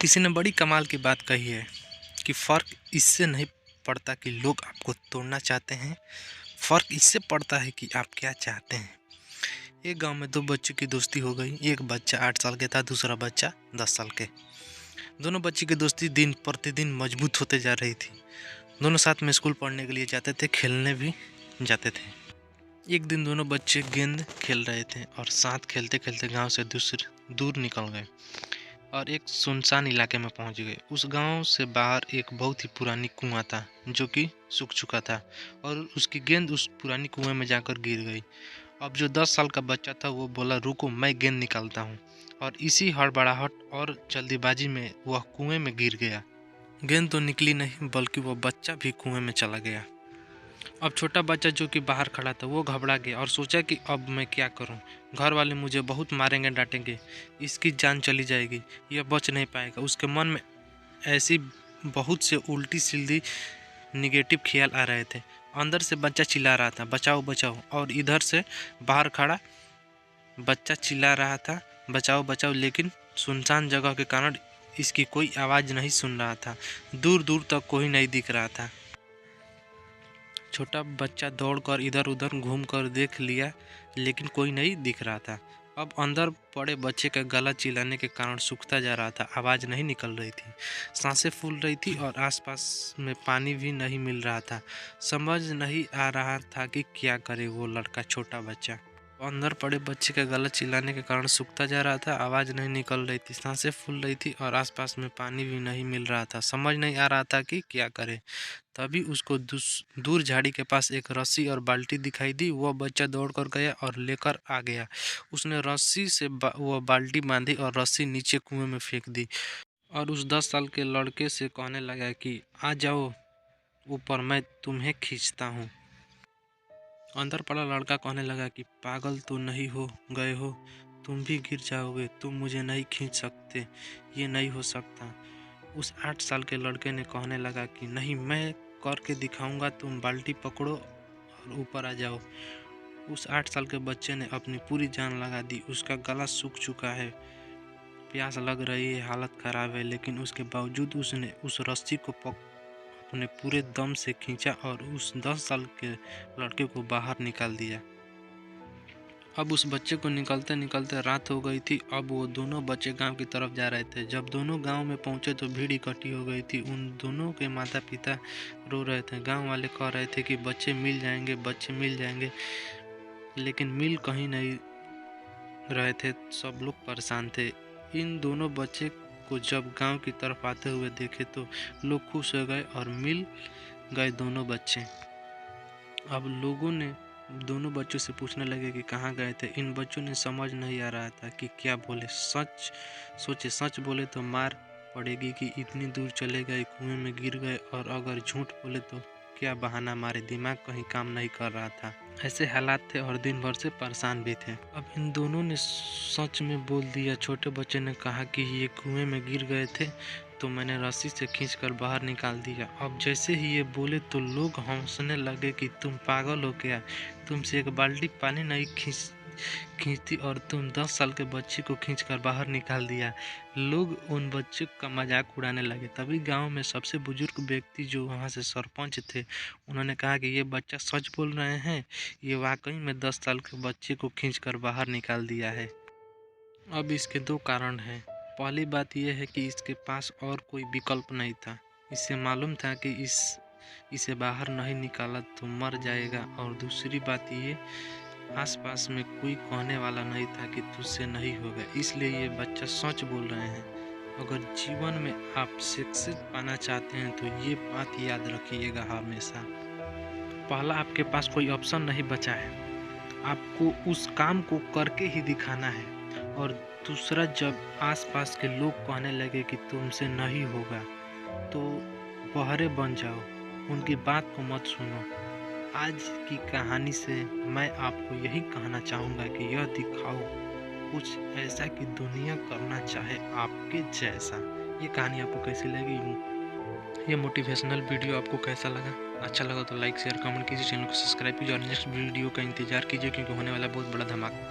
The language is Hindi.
किसी ने बड़ी कमाल की बात कही है कि फ़र्क इससे नहीं पड़ता कि लोग आपको तोड़ना चाहते हैं, फ़र्क इससे पड़ता है कि आप क्या चाहते हैं। एक गांव में दो बच्चों की दोस्ती हो गई। एक बच्चा 8 साल के था, दूसरा बच्चा 10 साल के। दोनों बच्चों की दोस्ती दिन प्रतिदिन मजबूत होते जा रही थी। दोनों साथ में स्कूल पढ़ने के लिए जाते थे, खेलने भी जाते थे। एक दिन दोनों बच्चे गेंद खेल रहे थे और साथ खेलते खेलते गांव से दूसरे दूर निकल गए और एक सुनसान इलाके में पहुंच गए। उस गांव से बाहर एक बहुत ही पुरानी कुआं था जो कि सूख चुका था और उसकी गेंद उस पुरानी कुएं में जाकर गिर गई। अब जो 10 साल का बच्चा था वो बोला, रुको मैं गेंद निकालता हूँ। और इसी हड़बड़ाहट और जल्दीबाजी में वह कुएं में गिर गया। गेंद तो निकली नहीं बल्कि वह बच्चा भी कुएं में चला गया। अब छोटा बच्चा जो कि बाहर खड़ा था वो घबरा गया और सोचा कि अब मैं क्या करूं। घर वाले मुझे बहुत मारेंगे, डांटेंगे, इसकी जान चली जाएगी, यह बच नहीं पाएगा। उसके मन में ऐसी बहुत से उल्टी सीधी निगेटिव ख्याल आ रहे थे। अंदर से बच्चा चिल्ला रहा था, बचाओ बचाओ, और इधर से बाहर खड़ा बच्चा चिल्ला रहा था, बचाओ बचाओ, लेकिन सुनसान जगह के कारण इसकी कोई आवाज़ नहीं सुन रहा था। दूर दूर तक कोई नहीं दिख रहा था। छोटा बच्चा दौड़कर इधर उधर घूम कर देख लिया लेकिन कोई नहीं दिख रहा था। अब अंदर पड़े बच्चे का गला चिल्लाने के कारण सूखता जा रहा था, आवाज़ नहीं निकल रही थी, सांसें फूल रही थी और आसपास में पानी भी नहीं मिल रहा था। समझ नहीं आ रहा था कि क्या करे वो लड़का, छोटा बच्चा। अंदर पड़े बच्चे का गला चिल्लाने के कारण सूखता जा रहा था, आवाज़ नहीं निकल रही थी, सांसें फूल रही थी और आसपास में पानी भी नहीं मिल रहा था। समझ नहीं आ रहा था कि क्या करे। तभी उसको दूर झाड़ी के पास एक रस्सी और बाल्टी दिखाई दी। वह बच्चा दौड़ कर गया और लेकर आ गया। उसने रस्सी से वह बाल्टी बांधी और रस्सी नीचे कुएं में फेंक दी और उस 10 साल के लड़के से कहने लगा कि आ जाओ ऊपर, मैं तुम्हें खींचता हूँ। अंदर पड़ा लड़का कहने लगा कि पागल तो नहीं हो गए हो, तुम भी गिर जाओगे, तुम मुझे नहीं खींच सकते, ये नहीं हो सकता। उस 8 साल के लड़के ने कहने लगा कि नहीं, मैं करके दिखाऊंगा, तुम बाल्टी पकड़ो और ऊपर आ जाओ। उस 8 साल के बच्चे ने अपनी पूरी जान लगा दी। उसका गला सूख चुका है, प्यास लग रही है, हालत खराब है, लेकिन उसके बावजूद उसने उस रस्सी को अपने पूरे दम से खींचा और उस 10 साल के लड़के को बाहर निकाल दिया। अब उस बच्चे को निकलते निकलते रात हो गई थी। अब वो दोनों बच्चे गांव की तरफ जा रहे थे। जब दोनों गांव में पहुंचे तो भीड़ इकट्ठी हो गई थी। उन दोनों के माता पिता रो रहे थे। गांव वाले कह रहे थे कि बच्चे मिल जाएंगे, बच्चे मिल जाएंगे, लेकिन मिल कहीं नहीं रहे थे। सब लोग परेशान थे। इन दोनों बच्चे को जब गांव की तरफ आते हुए देखे तो लोग खुश हो गए और मिल गए दोनों बच्चे। अब लोगों ने दोनों बच्चों से पूछने लगे कि कहाँ गए थे। इन बच्चों ने समझ नहीं आ रहा था कि क्या बोले। सच बोले तो मार पड़ेगी कि इतनी दूर चले गए, कुएं में गिर गए, और अगर झूठ बोले तो क्या बहाना मारे, दिमाग कहीं काम नहीं कर रहा था। ऐसे हालात थे और दिन भर से परेशान भी थे। अब इन दोनों ने सच में बोल दिया। छोटे बच्चे ने कहा कि ये कुएं में गिर गए थे तो मैंने रस्सी से खींचकर बाहर निकाल दिया। अब जैसे ही ये बोले तो लोग हंसने लगे कि तुम पागल हो क्या, तुमसे एक बाल्टी पानी नहीं खींचती और तुम 10 साल के बच्चे को खींचकर बाहर निकाल दिया। लोग उन बच्चों का मजाक उड़ाने लगे। तभी गांव में सबसे बुजुर्ग व्यक्ति जो वहां से सरपंच थे, उन्होंने कहा कि ये बच्चा सच बोल रहे हैं, ये वाकई में 10 साल के बच्चे को खींचकर बाहर निकाल दिया है। अब इसके दो कारण हैं। पहली बात यह है कि इसके पास और कोई विकल्प नहीं था। इसे मालूम था कि इसे बाहर नहीं निकाला तो मर जाएगा। और दूसरी बात ये, आसपास में कोई कहने वाला नहीं था कि तुझसे नहीं होगा, इसलिए ये बच्चा सच बोल रहे हैं। अगर जीवन में आप सक्सेस पाना चाहते हैं तो ये बात याद रखिएगा हमेशा। पहला, आपके पास कोई ऑप्शन नहीं बचा है, आपको उस काम को करके ही दिखाना है। और दूसरा, जब आसपास के लोग कहने लगे कि तुमसे नहीं होगा तो बहरे बन जाओ, उनकी बात को मत सुनो। आज की कहानी से मैं आपको यही कहना चाहूँगा कि यह दिखाओ कुछ ऐसा कि दुनिया करना चाहे आपके जैसा। ये कहानी आपको कैसी लगी? ये मोटिवेशनल वीडियो आपको कैसा लगा? अच्छा लगा तो लाइक शेयर कमेंट कीजिए, चैनल को सब्सक्राइब कीजिए और नेक्स्ट वीडियो का इंतजार कीजिए क्योंकि होने वाला बहुत बड़ा धमाका।